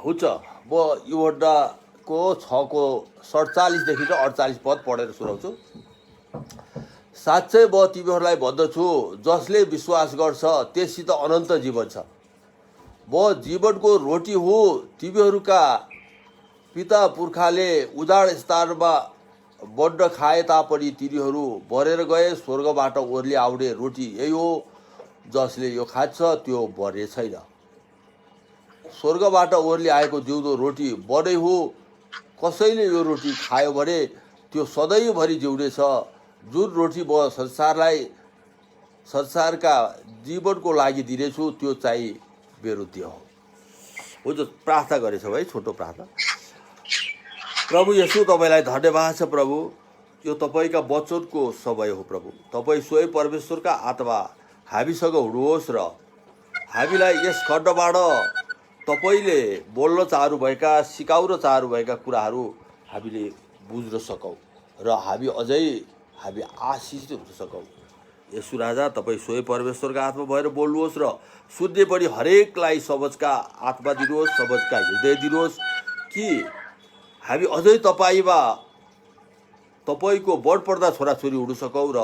हुन्छ म योहन्नाको 6:47 देखि 48 पद पढेर सुनाउँछु। साँच्चै म तिमीहरूलाई भन्दछु, जसले विश्वास गर्छ त्यससित अनन्त जीवन छ। म जीवनको रोटी हुँ। तिमीहरूका पिता पुर्खाले उजाड स्थानमा बन्न खाए तापनि तिनीहरू मरेर गए। स्वर्गबाट ओर्ली आउने रोटी यही हो, जसले यो खान्छ त्यो मर्ने छैन। स्वर्गबाट ओर्ली आएको जिउँदो रोटी म नै हो। कसैले यो रोटी खायो भने त्यो सधैँभरि जिउनेछ। जुन रोटी म संसारका जीवनको लागि दिनेछु त्यो चाहिँ मेरो देह हो। हुन्छ, प्रार्थना गरेछौँ है, छोटो प्रार्थना। प्रभु येशू, तपाईँलाई धन्यवाद छ प्रभु। यो तपाईँका वचनको समय हो प्रभु। तपाईँ स्वयं परमेश्वरका आत्मा हामीसँग हुनुहोस् र हामीलाई यस खण्डबाट तपाईँले बोल्न चाहनुभएका, सिकाउन चाहनुभएका कुराहरू हामीले बुझ्न सकौँ र हामी आशिषित हुन सकौँ। येशू राजा, तपाईँ स्वयं परमेश्वरका आत्मा भएर बोल्नुहोस् र सुन्ने पनि हरेकलाई समझका आत्मा दिनुहोस्, समझका हृदय दिनुहोस् कि हामी अझै तपाईँमा तपाईँको बढपर्दा छोराछोरी हुन सकौँ र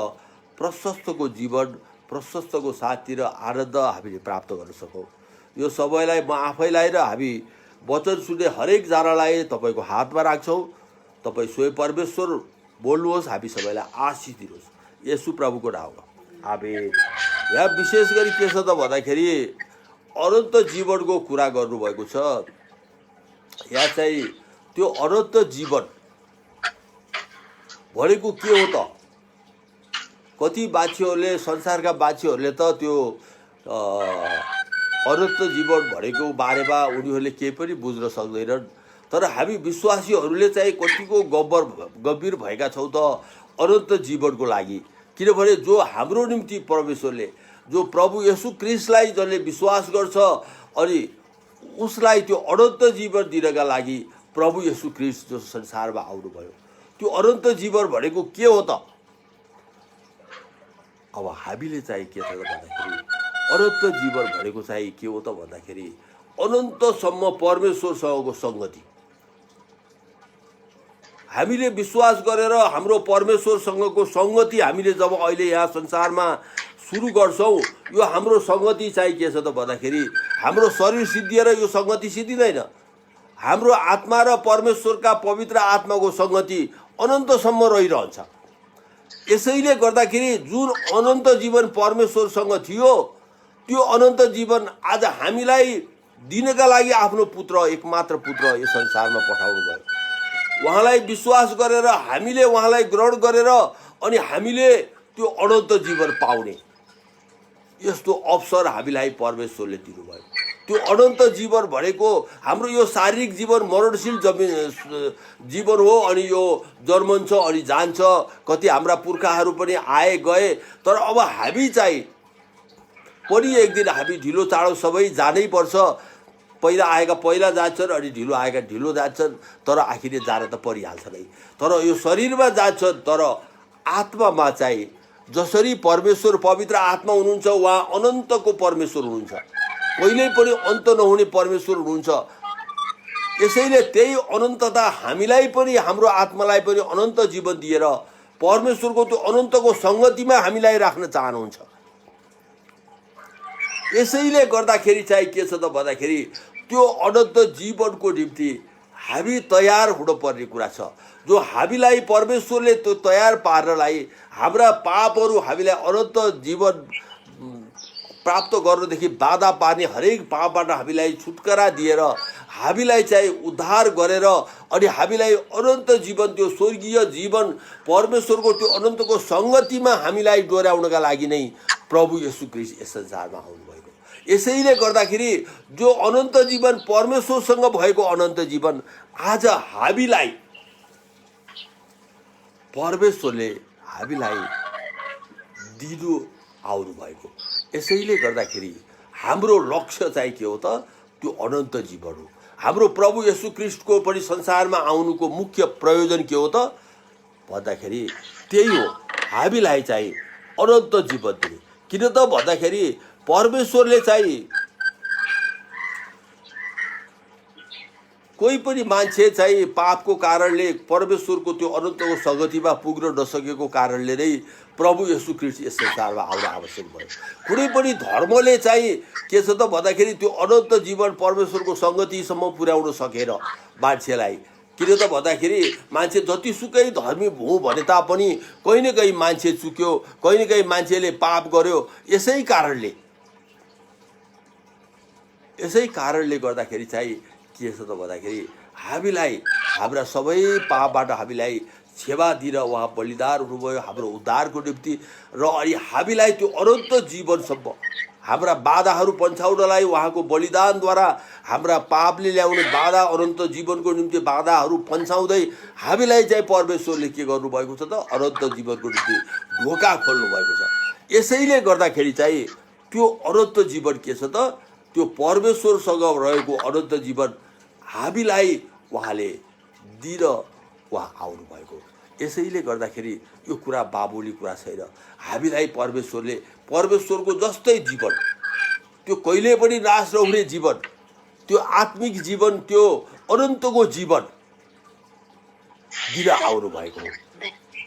प्रशस्तको जीवन, प्रशस्तको शान्ति र आनन्द हामीले प्राप्त गर्न सकौँ। यो सबैलाई म आफैलाई र हामी वचन सुन्ने हरेकजनालाई तपाईँको हातमा राख्छौँ। तपाईँ स्वयं परमेश्वर बोल्नुहोस्, हामी सबैलाई आशिष दिनुहोस् येशू प्रभुको नाममा, आमेन। यहाँ विशेष गरी के छ त भन्दाखेरि अनन्त जीवनको कुरा गर्नुभएको छ। यहाँ चाहिँ त्यो अनन्त जीवन भनेको के हो त? कति मान्छेहरूले, संसारका मान्छेहरूले त त्यो अनन्त जीवन भनेको बारेमा उनीहरूले केही पनि बुझ्न सक्दैनन्। तर हामी विश्वासीहरूले चाहिँ कतिको गम्भीर भएका छौँ त अनन्त जीवनको लागि। किनभने जो हाम्रो निम्ति परमेश्वरले, जो प्रभु येशू ख्रीष्टलाई जसले विश्वास गर्छ अनि उसलाई त्यो अनन्त जीवन दिनका लागि प्रभु येशू ख्रीष्ट जो संसारमा आउनुभयो, त्यो अनन्त जीवन भनेको के हो त? अब हामीले चाहिँ के छ भन्दाखेरि अनन्त जीवन भनेको चाहिँ के हो त भन्दाखेरि अनन्तसम्म परमेश्वरसँगको सङ्गति। हामीले विश्वास गरेर हाम्रो परमेश्वरसँगको सङ्गति हामीले जब अहिले यहाँ संसारमा सुरु गर्छौँ, यो हाम्रो सङ्गति चाहिँ के छ त भन्दाखेरि हाम्रो शरीर सिद्धिएर यो सङ्गति सिद्धिँदैन। हाम्रो आत्मा र परमेश्वरका पवित्र आत्माको सङ्गति अनन्तसम्म रहिरहन्छ। यसैले गर्दाखेरि जुन अनन्त जीवन परमेश्वरसँग थियो, त्यो अनन्त जीवन आज हामीलाई दिनका लागि आफ्नो पुत्र, एकमात्र पुत्र यस संसारमा पठाउनु भयो। उहाँलाई विश्वास गरेर हामीले उहाँलाई ग्रहण गरेर अनि हामीले त्यो अनन्त जीवन पाउने यस्तो अवसर हामीलाई परमेश्वरले दिनुभयो। त्यो अनन्त जीवन भनेको हाम्रो यो शारीरिक जीवन मरणशील जीवन हो अनि यो जन्मन्छ अनि जान्छ। कति हाम्रा पुर्खाहरू पनि आए गए, तर अब हामी चाहिँ पनि एक दिन हामी ढिलो चाँडो सबै जानै पर्छ। पहिला आएका पहिला जान्छन् अनि ढिलो आएका ढिलो जान्छन्, तर आखिर जान त परिहाल्छ नै। तर यो शरीरमा जान्छन्, तर आत्मामा चाहिँ जसरी परमेश्वर पवित्र आत्मा हुनुहुन्छ, उहाँ अनन्तको परमेश्वर हुनुहुन्छ, कहिल्यै पनि अन्त नहुने परमेश्वर हुनुहुन्छ। यसैले त्यही अनन्तता हामीलाई पनि, हाम्रो आत्मालाई पनि अनन्त जीवन दिएर परमेश्वरको त्यो अनन्तको सङ्गतिमा हामीलाई राख्न चाहनुहुन्छ। यसैले गर्दाखेरि चाहिँ के छ त भन्दाखेरि त्यो अनन्त जीवनको निम्ति हामी तयार हुनुपर्ने कुरा छ। जो हामीलाई परमेश्वरले त्यो तयार पार्नलाई, हाम्रा पापहरू हामीलाई अनन्त जीवन प्राप्त गर्नदेखि बाधा पार्ने हरेक पापबाट हामीलाई छुटकारा दिएर हामीलाई चाहिँ उद्धार गरेर अनि हामीलाई अनन्त जीवन, त्यो स्वर्गीय जीवन, परमेश्वरको त्यो अनन्तको सङ्गतिमा हामीलाई डोर्याउनका लागि नै प्रभु येशू ख्रीष्ट यस संसारमा आउनुभएको। यसैले गर्दाखेरि जो अनन्त जीवन, परमेश्वरसँग भएको अनन्त जीवन आज हामीलाई परमेश्वरले हामीलाई दिनु आउनुभएको। यसैले गर्दाखेरि हाम्रो लक्ष्य चाहिँ के हो त? त्यो अनन्त जीवन हो। हाम्रो प्रभु येशू ख्रीष्टको पनि संसारमा आउनुको मुख्य प्रयोजन के हो त भन्दाखेरि त्यही हो, हामीलाई चाहिँ अनन्त जीवन दिने। किन त भन्दाखेरि परमेश्वरले चाहिँ कोही पनि मान्छे चाहिँ पापको कारणले परमेश्वरको त्यो अनन्तको सगतिमा पुग्न नसकेको कारणले नै प्रभु येशू ख्रीष्ट यस संसारमा आउन आवश्यक भयो। कुनै पनि धर्मले चाहिँ के छ त भन्दाखेरि त्यो अनन्त जीवन परमेश्वरको सङ्गतिसम्म पुर्याउन सकेन मान्छेलाई। किन त भन्दाखेरि मान्छे जतिसुकै धर्मी हो भने तापनि कहीँ न कहीँ मान्छे चुक्यो, कहीँ न कहीँ मान्छेले पाप गर्यो। यसै कारणले गर्दाखेरि चाहिँ के छ त भन्दाखेरि हामीलाई हाम्रा सबै पापबाट हामीलाई क्षमा दिन उहाँ बलिदान हुनुभयो हाम्रो उद्धारको निम्ति। र अनि हामीलाई त्यो अनन्त जीवनसम्म हाम्रा बाधाहरू पन्छाउनलाई उहाँको बलिदानद्वारा हाम्रा पापले ल्याउने बाधा अनन्त जीवनको निम्ति बाधाहरू पन्छाउँदै हामीलाई चाहिँ परमेश्वरले के गर्नुभएको छ त अनन्त जीवनको निम्ति ढोका खोल्नु भएको छ। यसैले गर्दाखेरि चाहिँ त्यो अनन्त जीवन के छ त त्यो परमेश्वरसँग रहेको अनन्त जीवन हामीलाई उहाँले दिन उहाँ आउनुभएको। यसैले गर्दाखेरि यो कुरा बाबुली कुरा छैन। हामीलाई परमेश्वरको जस्तै जीवन, त्यो कहिले पनि नाश नहुने जीवन, त्यो आत्मिक जीवन, त्यो अनन्तको जीवन दिन आउनुभएको हो।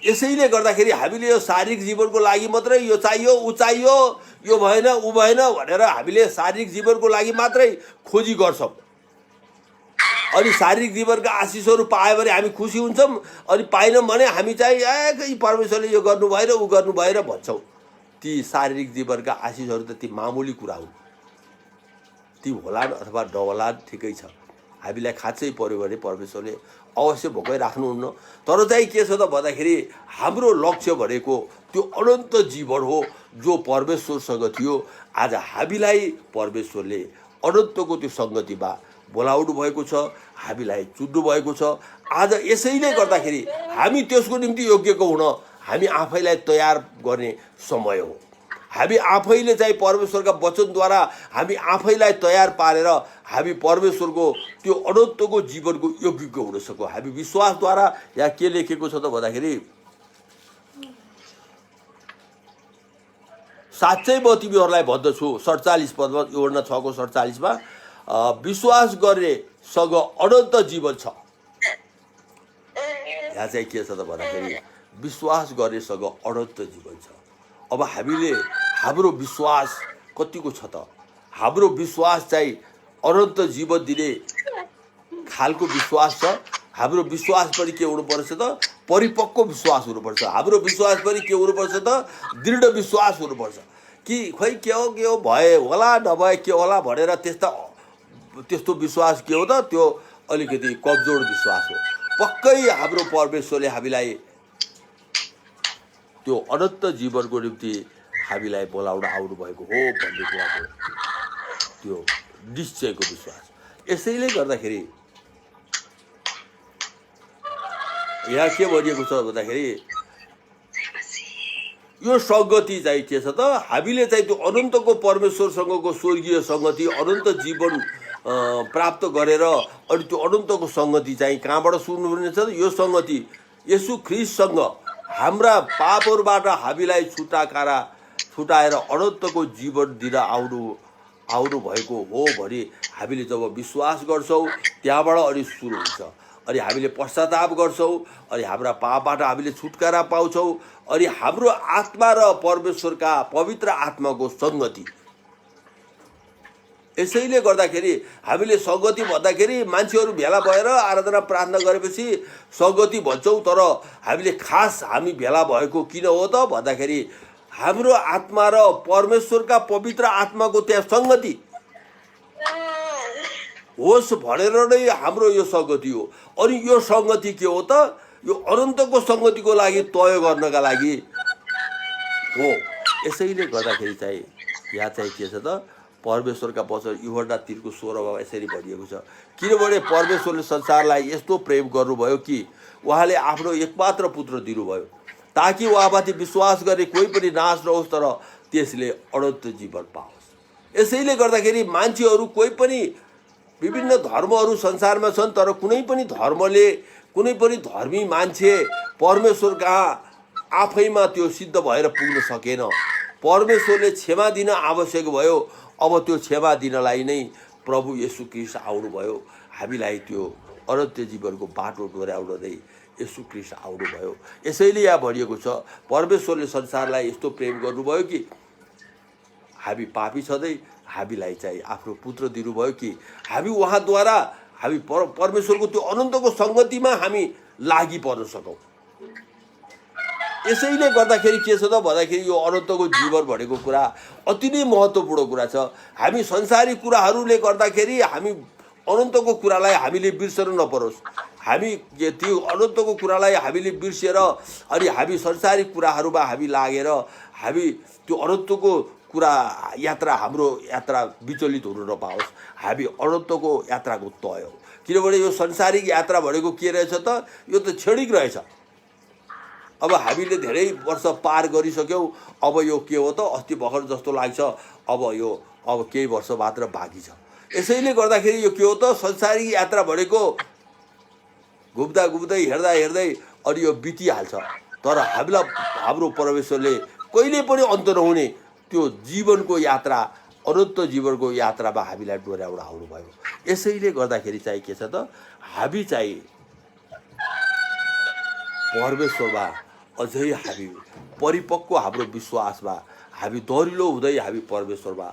यसैले गर्दाखेरि हामीले यो शारीरिक जीवनको लागि मात्रै यो चाहियो ऊ चाहियो यो भएन ऊ भएन भनेर हामीले शारीरिक जीवनको लागि मात्रै खोजी गर्छौँ। अनि शारीरिक जीवनका आशिषहरू पायो भने हामी खुसी हुन्छौँ, अनि पाएनौँ भने हामी चाहिँ परमेश्वरले यो गर्नु भएन ऊ गर्नु भएन भन्छौँ। ती शारीरिक जीवनका आशिषहरू त ती मामुली कुरा हुन्, ती होलान् अथवा नहोलान् ठिकै छ। हामीलाई खाँचै पर्यो भने परमेश्वरले अवश्य भोकै राख्नुहुन्न। तर चाहिँ के छ त भन्दाखेरि हाम्रो लक्ष्य भनेको त्यो अनन्त जीवन हो जो परमेश्वरसँग थियो। आज हामीलाई परमेश्वरले अनन्तको त्यो सङ्गतिमा बोलाउनु भएको छ, हामीलाई चुन्नु भएको छ। आज यसैले गर्दाखेरि हामी त्यसको निम्ति योग्यको हुन हामी आफैलाई तयार गर्ने समय हो। हामी आफैले चाहिँ परमेश्वरका वचनद्वारा हामी आफैलाई तयार पारेर हामी परमेश्वरको त्यो अनन्तको जीवनको योग्यको हुन सकौँ। हामी विश्वासद्वारा यहाँ के लेखेको छ त भन्दाखेरि साँच्चै म तिमीहरूलाई भन्दछु 47 पदमा योहन्ना 6:47 विश्वास गर्नेसँग अनन्त जीवन छ। यहाँ चाहिँ के छ त भन्दाखेरि विश्वास गर्नेसँग अनन्त जीवन छ। अब हामीले हाम्रो विश्वास कतिको छ त? हाम्रो विश्वास चाहिँ अनन्त जीवन दिने खालको विश्वास छ। हाम्रो विश्वास पनि के हुनुपर्छ त? परिपक्व विश्वास हुनुपर्छ। हाम्रो विश्वास पनि के हुनुपर्छ त? दृढ विश्वास हुनुपर्छ। कि खै के हो भए होला नभए के होला भनेर त्यस्तो विश्वास के हो त? त्यो अलिकति कमजोर विश्वास हो। पक्कै हाम्रो परमेश्वरले हामीलाई त्यो अनन्त जीवनको निम्ति हामीलाई बोलाउन आउनुभएको हो भन्ने कुराको त्यो निश्चयको विश्वास। यसैले गर्दाखेरि यहाँ के भनिएको छ भन्दाखेरि यो सङ्गति चाहिँ के छ त? हामीले चाहिँ त्यो अनन्तको परमेश्वरसँगको स्वर्गीय सङ्गति अनन्त जीवन प्राप्त गरेर अनि त्यो अनन्तको सङ्गति चाहिँ कहाँबाट सुन्नु हुनेछ? यो सङ्गति येशू ख्रीष्टसँग हाम्रा पापहरूबाट हामीलाई छुटाएर अनन्तको जीवन दिन आउनु भएको हो भने हामीले जब विश्वास गर्छौँ त्यहाँबाट अनि सुरु हुन्छ। अनि हामीले पश्चाताप गर्छौँ अनि हाम्रा पापबाट हामीले छुटकारा पाउँछौँ अनि हाम्रो आत्मा र परमेश्वरका पवित्र आत्माको सङ्गति। यसैले गर्दाखेरि हामीले सङ्गति भन्दाखेरि मान्छेहरू भेला भएर आराधना प्रार्थना गरेपछि सङ्गति भन्छौँ, तर हामीले खास हामी भेला भएको किन हो त भन्दाखेरि हाम्रो आत्मा र परमेश्वरका पवित्र आत्माको त्यहाँ सङ्गति होस् भनेर नै हाम्रो यो सङ्गति हो। अनि यो सङ्गति के हो त? यो अनन्तको सङ्गतिको लागि तय गर्नका लागि हो। यसैले गर्दाखेरि चाहिँ यहाँ चाहिँ के छ त? परमेश्वरका वचन यूहन्ना 3:16 यसरी भनिएको छ, किनभने परमेश्वरले संसारलाई यस्तो प्रेम गर्नुभयो कि उहाँले आफ्नो एकमात्र पुत्र दिनुभयो ताकि उहाँमाथि विश्वास गर्ने कोही पनि नाश नहोस् तर त्यसले अनन्त जीवन पाओस्। यसैले गर्दाखेरि मान्छेहरू कोही पनि विभिन्न धर्महरू संसारमा छन्, तर कुनै पनि धर्मले कुनै पनि धर्मी मान्छे परमेश्वर कहाँ आफैमा त्यो सिद्ध भएर पुग्न सकेन। परमेश्वरले क्षमा दिन आवश्यक भयो। अब त्यो क्षमा दिनलाई नै प्रभु येशू ख्रीष्ट आउनुभयो, हामीलाई त्यो अनन्त जीवनको बाटो डोर्याउनदै येशू ख्रीष्ट आउनुभयो। यसैले यहाँ भनिएको छ, परमेश्वरले संसारलाई यस्तो प्रेम गर्नुभयो कि हामी पापी छँदै हामीलाई चाहिँ आफ्नो पुत्र दिनुभयो कि हामी उहाँद्वारा हामी परमेश्वरको त्यो अनन्तको सङ्गतिमा हामी लागि पर्न सकौँ। यसैले गर्दाखेरि के छ त भन्दाखेरि यो अनन्तको जीवन भनेको कुरा अति नै महत्त्वपूर्ण कुरा छ। हामी संसारी कुराहरूले गर्दाखेरि हामी अनन्तको कुरालाई हामीले बिर्सन नपरोस्। हामी त्यो अनन्तको कुरालाई हामीले बिर्सेर अनि हामी संसारी कुराहरूमा हामी लागेर हामी त्यो अनन्तको कुरा यात्रा हाम्रो यात्रा विचलित हुन नपाओस्। हामी अनन्तको यात्राको तय हो, किनभने यो संसारिक यात्रा भनेको के रहेछ त, यो त क्षणिक रहेछ। अब हामीले धेरै वर्ष पार गरिसक्यौँ, अब यो के हो त, अस्ति भर्खर जस्तो लाग्छ, अब केही वर्ष मात्र बाँकी छ। यसैले गर्दाखेरि यो के हो त, संसारिक यात्रा भनेको घुम्दा घुम्दै हेर्दा हेर्दै अनि यो बितिहाल्छ। तर हामीलाई हाम्रो परमेश्वरले कहिले पनि अन्त नहुने त्यो जीवनको यात्रा, अनन्त जीवनको यात्रामा हामीलाई डोर्याउन आउनुभयो। यसैले गर्दाखेरि चाहिँ के छ त, हामी चाहिँ परमेश्वरमा अझै हामी परिपक्व हाम्रो विश्वासमा हामी दरिलो हुँदै हामी परमेश्वरमा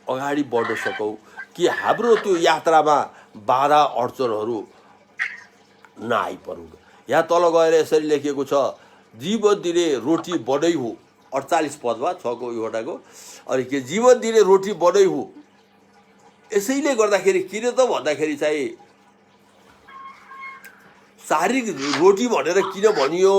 अगाडि बढ्न सकौँ कि हाम्रो त्यो यात्रामा बाधा अडचनहरू नआइपरून्। यहाँ तल गएर यसरी लेखिएको छ, जीवन दिने रोटी बनै हो, 48 पदमा 6को योटाको, अनि के जीवन दिने रोटी बनै हो। यसैले गर्दाखेरि किन त भन्दाखेरि चाहिँ शारीरिक रोटी भनेर किन भनियो,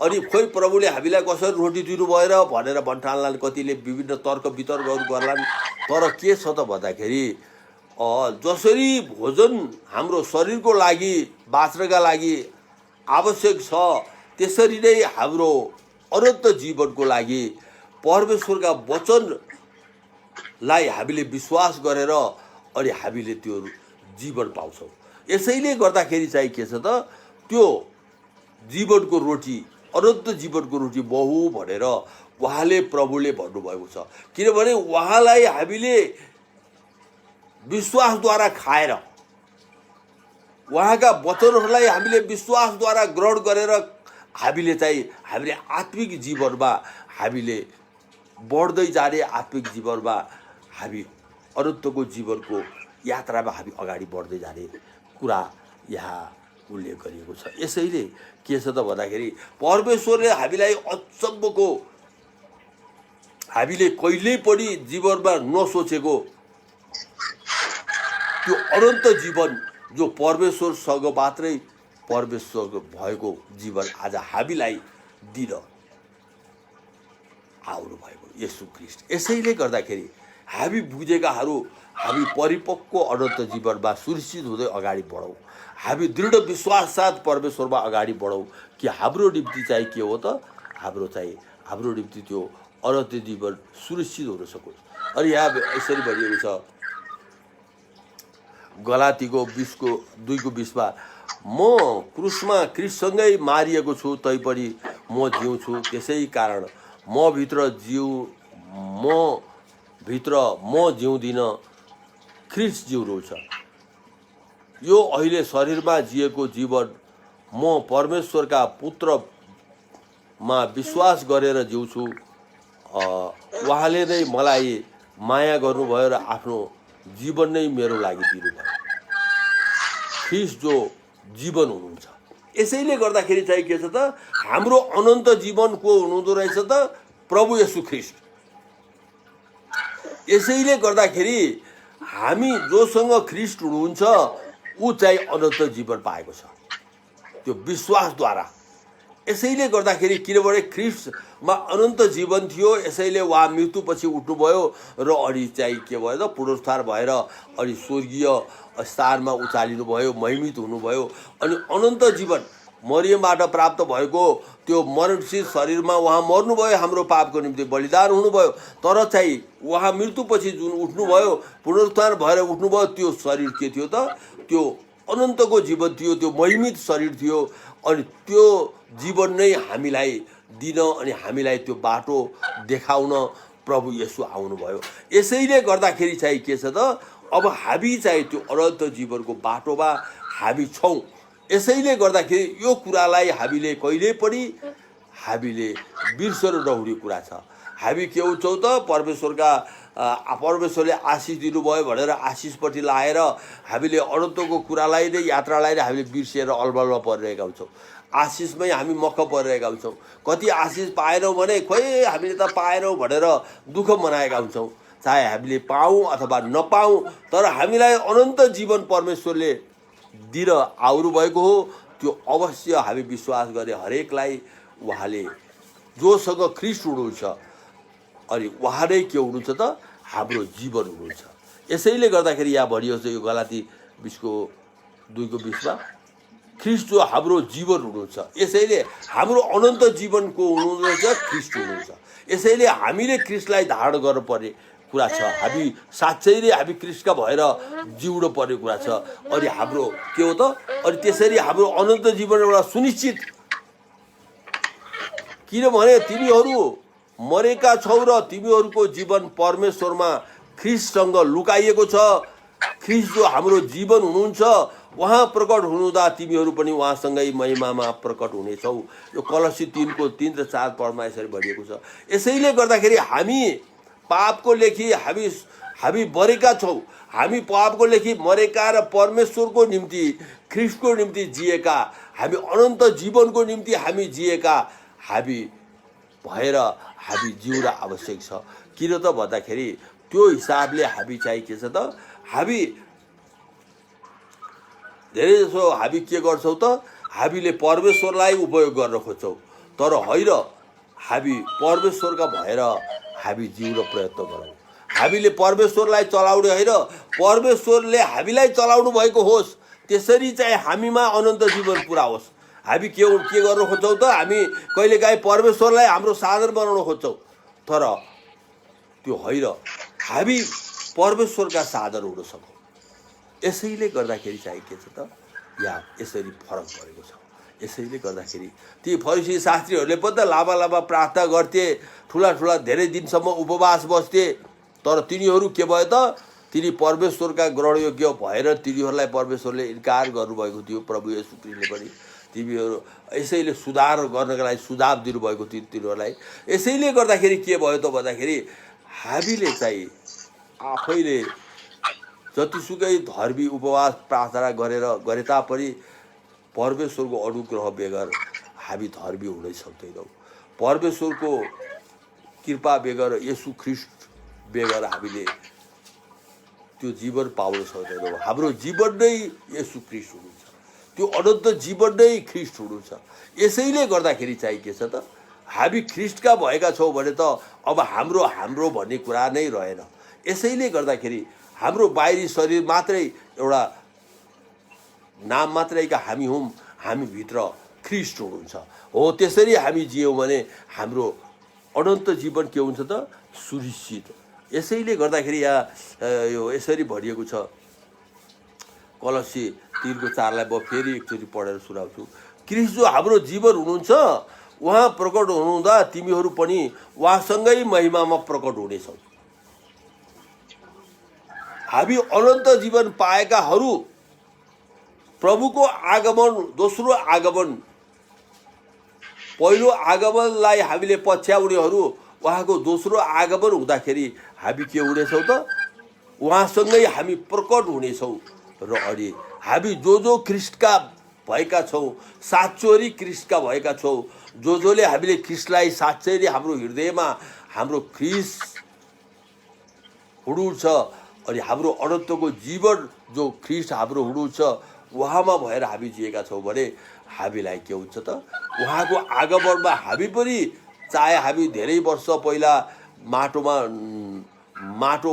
अनि खोइ प्रभुले हामीलाई कसरी रोटी दिनु भएर भनेर भन्ठान्लान्, कतिले विभिन्न तर्क वितर्कहरू गर्लान्। तर के छ त भन्दाखेरि जसरी भोजन हाम्रो शरीरको लागि बाँच्नका लागि आवश्यक छ, त्यसरी नै हाम्रो अनन्त जीवनको लागि परमेश्वरका वचनलाई हामीले विश्वास गरेर अनि हामीले त्यो जीवन पाउँछौँ। यसैले गर्दाखेरि चाहिँ के छ त, त्यो जीवनको रोटी, अनन्त जीवनको रोटी बहु भनेर उहाँले प्रभुले भन्नुभएको छ। किनभने उहाँलाई हामीले विश्वासद्वारा खाएर, उहाँका वचनहरूलाई हामीले विश्वासद्वारा ग्रहण गरेर हामीले चाहिँ हामीले आत्मिक जीवनमा हामीले बढ्दै जाने, आत्मिक जीवनमा हामी अनन्तको जीवनको यात्रामा हामी अगाडि बढ्दै जाने कुरा यहाँ उल्लेख गरिएको छ। यसैले के छ त भन्दाखेरि परमेश्वरले हामीलाई अचम्मको, हामीले कहिल्यै पनि जीवनमा नसोचेको त्यो अनन्त जीवन जो परमेश्वरसँग मात्रै परमेश्वर भएको जीवन आज हामीलाई दिन आउनुभएको येशू ख्रीष्ट। यसैले गर्दाखेरि हामी बुझेकाहरू हामी परिपक्व अनन्त जीवनमा सुनिश्चित हुँदै अगाडि बढौँ। हामी दृढ विश्वास साथ परमेश्वरमा अगाडि बढौँ कि हाम्रो निम्ति चाहिँ के हो त, हाम्रो निम्ति त्यो अनन्त जीवन सुनिश्चित हुन सकोस्। अनि यहाँ यसरी भनिएको छ गलातीको 2:20मा, म क्रुसमा ख्रीष्टसँगै मारिएको छु, तैपनि म जिउँछु, त्यसै कारण म भित्र म जिउँदिनँ, ख्रीष्ट जिउनुहुन्छ। यो अहिले शरीरमा जिएको जीवन म परमेश्वरका पुत्रमा विश्वास गरेर जिउँछु। उहाँले नै मलाई माया गर्नुभयो र आफ्नो जीवन नै मेरो लागि दिनुभयो। ख्रीष्ट जो जीवन हुनुहुन्छ। यसैले गर्दाखेरि चाहिँ के छ त, हाम्रो अनन्त जीवन को हुनुहुँदो रहेछ त, प्रभु येशू ख्रीष्ट। यसैले गर्दाखेरि हामी जोसँग ख्रीष्ट हुनुहुन्छ ऊ चाहिँ अनन्त जीवन पाएको छ त्यो विश्वासद्वारा। यसैले गर्दाखेरि किनभने ख्रीष्टमा अनन्त जीवन थियो, यसैले उहाँ मृत्युपछि उठ्नुभयो र अनि चाहिँ के भयो त, पुनरुत्थान भएर अनि स्वर्गीय स्थानमा उचालिनुभयो, महिमित हुनुभयो। अनि अनन्त जीवन मरियमबाट प्राप्त भएको त्यो मरणशील शरीरमा उहाँ मर्नुभयो, हाम्रो पापको निम्ति बलिदान हुनुभयो। तर चाहिँ उहाँ मृत्युपछि जुन उठ्नुभयो, पुनरुत्थान भएर उठ्नुभयो, त्यो शरीर के थियो त, त्यो अनन्तको जीवन थियो, त्यो महिमित शरीर थियो। अनि त्यो जीवन नै हामीलाई दिन अनि हामीलाई त्यो बाटो देखाउन प्रभु येशू आउनुभयो। यसैले गर्दाखेरि चाहिँ के छ त, अब हामी चाहिँ त्यो अनन्त जीवनको बाटोमा हामी छौँ। यसैले गर्दाखेरि यो कुरालाई हामीले कहिल्यै पनि हामीले बिर्सनु नहुने कुरा छ। हामी के हुन्छौँ त परमेश्वरले आशिष दिनुभयो भनेर आशिषपट्टि लाएर हामीले अनन्तको कुरालाई नै यात्रालाई नै हामीले बिर्सिएर अलमलमा परिरहेका हुन्छौँ। आशिषमै हामी मक्ख परिरहेका हुन्छौँ। कति आशिष पाएनौँ भने खोइ हामीले त पाएनौँ भनेर दुःख मनाएका हुन्छौँ। चाहे हामीले पाऊँ अथवा नपाऊँ, तर हामीलाई अनन्त जीवन परमेश्वरले दिन आउनुभएको हो। त्यो अवश्य हामी विश्वास गरे हरेकलाई उहाँले जोसँग ख्रीष्ट हुनुहुन्छ अनि उहाँ नै के हुनुहुन्छ त हाम्रो जीवन हुनुहुन्छ। यसैले गर्दाखेरि यहाँ भनियो यो गलाती 20:2 ख्रीष्ट जो हाम्रो जीवन हुनुहुन्छ। यसैले हाम्रो अनन्त जीवनको हुनुहुन्छ ख्रीष्ट हुनुहुन्छ। यसैले हामीले ख्रीष्टलाई धारण गर्नुपर्ने कुरा छ। हामी साँच्चै नै हामी ख्रीष्टका भएर जिउनु पर्ने कुरा छ। अनि हाम्रो के हो त, अनि त्यसरी हाम्रो अनन्त जीवन एउटा सुनिश्चित, किनभने तिमीहरू मरेका छौ र तिमीहरूको जीवन परमेश्वरमा ख्रीष्टसँग लुकाइएको छ। ख्रीष्ट जो हाम्रो जीवन हुनुहुन्छ उहाँ प्रकट हुनुहुँदा तिमीहरू पनि उहाँसँगै महिमामा प्रकट हुनेछौ। यो कलसी 3:3 र 4 पदमा यसरी भनिएको छ। यसैले गर्दाखेरि हामी पापको लेखी हामी मरेका छौँ। हामी पापको लेखी मरेका र परमेश्वरको निम्ति ख्रीष्टको निम्ति जिएका, हामी अनन्त जीवनको निम्ति हामी जिएका हामी भएर हामी जिउन आवश्यक छ। किन त भन्दाखेरि त्यो हिसाबले हामी चाहिँ के छ त, हामी धेरै जसो हामी के गर्छौँ त, हामीले परमेश्वरलाई उपयोग गर्न खोज्छौँ, तर होइन हामी परमेश्वरका भएर हामी जिउन प्रयत्न गरौँ। हामीले परमेश्वरलाई चलाउने होइन, परमेश्वरले हामीलाई चलाउनु भएको होस्। त्यसरी चाहिँ हामीमा अनन्त जीवन पुरा होस्। हामी के गर्न खोज्छौँ त, हामी कहिलेकाहीँ परमेश्वरलाई हाम्रो साधन बनाउन खोज्छौँ, तर त्यो होइन, हामी परमेश्वरका साधन हुन सकौँ। यसैले गर्दाखेरि चाहिँ के छ त, यहाँ यसरी फरक परेको छ। यसैले गर्दाखेरि ती फरिसी शास्त्रीहरूले पनि त लामा प्रार्थना गर्थे, ठुला धेरै दिनसम्म उपवास बस्थे, तर तिनीहरू के भयो त, तिनी परमेश्वरका ग्रहणयोग्य भएर तिनीहरूलाई परमेश्वरले इन्कार गर्नुभएको थियो। प्रभु येशू ख्रीष्टले पनि तिमीहरू यसैले सुधार गर्नका लागि सुझाव दिनुभएको थियो तिनीहरूलाई। यसैले गर्दाखेरि के भयो त भन्दाखेरि हामीले चाहिँ आफैले जतिसुकै धर्मी उपवास प्रार्थना गरे तापनि परमेश्वरको अनुग्रह बेगर हामी धर्मी हुनै सक्दैनौँ। परमेश्वरको कृपा बेगर, येशू ख्रीष्ट बेगर हामीले त्यो जीवन पाउन सक्दैनौँ। हाम्रो जीवन नै येशू ख्रीष्ट हुनुहुन्छ, त्यो अनन्त जीवन नै ख्रीष्ट हुनुहुन्छ। यसैले गर्दाखेरि चाहिँ के छ त, हामी ख्रीष्टका भएका छौँ भने त अब हाम्रो भन्ने कुरा नै रहेन। यसैले गर्दाखेरि हाम्रो बाहिरी शरीर मात्रै एउटा नाम मात्रैका हामी हौँ, हामी भित्र ख्रीष्ट हुनुहुन्छ। हो त्यसरी हामी जियौँ भने हाम्रो अनन्त जीवन के हुन्छ त, सुनिश्चित। यसैले गर्दाखेरि यहाँ यो यसरी भनिएको छ, कलसी 3:4 म फेरि एकचोटि पढेर सुनाउँछु। ख्रीष्ट जो हाम्रो जीवन हुनुहुन्छ उहाँ प्रकट हुनुहुँदा तिमीहरू पनि उहाँसँगै महिमामा प्रकट हुनेछौ। हामी अनन्त जीवन पाएकाहरू प्रभुको आगमन, दोस्रो आगमन, पहिलो आगमनलाई हामीले पछ्याउनेहरू उहाँको दोस्रो आगमन हुँदाखेरि हामी के हुनेछौँ त, उहाँसँगै हामी प्रकट हुनेछौँ। र अनि हामी जो ख्रीष्टका भएका छौँ, साँच्चै ख्रीष्टका भएका छौँ, जसले हामीले ख्रीष्टलाई साँच्चै नै हाम्रो हृदयमा हाम्रो ख्रीष्ट हुनुहुन्छ अनि हाम्रो अनन्तको जीवन जो ख्रीष्ट हाम्रो हुनुहुन्छ उहाँमा भएर हामी जिएका छौँ भने हामीलाई के हुन्छ त, उहाँको आगमनमा हामी पनि, चाहे हामी धेरै वर्ष पहिला माटो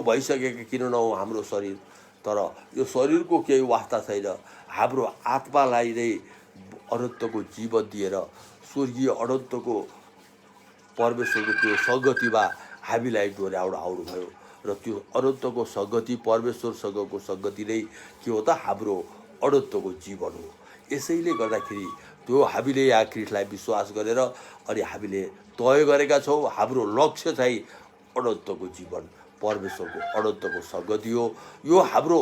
भइसकेका किन नहौँ हाम्रो शरीर, तर यो शरीरको केही वास्ता छैन। हाम्रो आत्मालाई नै अनन्तको जीवन दिएर स्वर्गीय अनन्तको परमेश्वरको त्यो सङ्गतिमा हामीलाई डोर्याउन आउनुभयो। र त्यो अनन्तको सङ्गति, परमेश्वरसँगको सङ्गति नै के हो त, हाम्रो अनन्तको जीवन हो। यसैले गर्दाखेरि त्यो हामीले यहाँ ख्रीष्टलाई विश्वास गरेर अनि हामीले तय गरेका छौँ, हाम्रो लक्ष्य चाहिँ अनन्तको जीवन परमेश्वरको अनन्तको सङ्गति हो। यो हाम्रो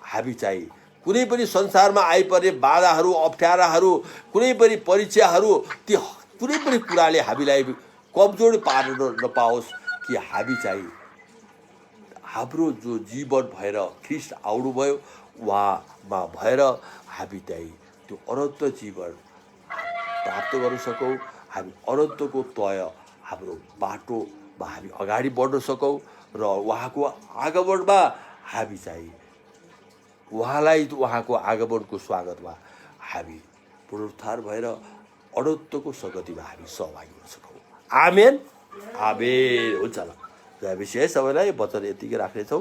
हामी चाहिँ कुनै पनि संसारमा आइपर्ने बाधाहरू, अप्ठ्याराहरू, कुनै पनि परीक्षाहरू, ती कुनै पनि कुराले हामीलाई कमजोर पार्न नपाओस् कि हामी चाहिँ हाम्रो जो जीवन भएर ख्रिस्ट आउनुभयो उहाँमा भएर हामी चाहिँ त्यो अनन्त जीवन प्राप्त गर्न सकौँ। हामी अनन्तको तय हाम्रो बाटोमा हामी अगाडि बढ्न सकौँ र उहाँको आगमनमा हामी चाहिँ उहाँको आगमनको स्वागतमा हामी पुनरुत्थान भएर अनन्तको सङ्गतिमा हामी सहभागी हुन सकौँ। आमेन आमेन। हुन्छ ल, जय विशेष सबैलाई वचन यतिकै राख्नेछौँ।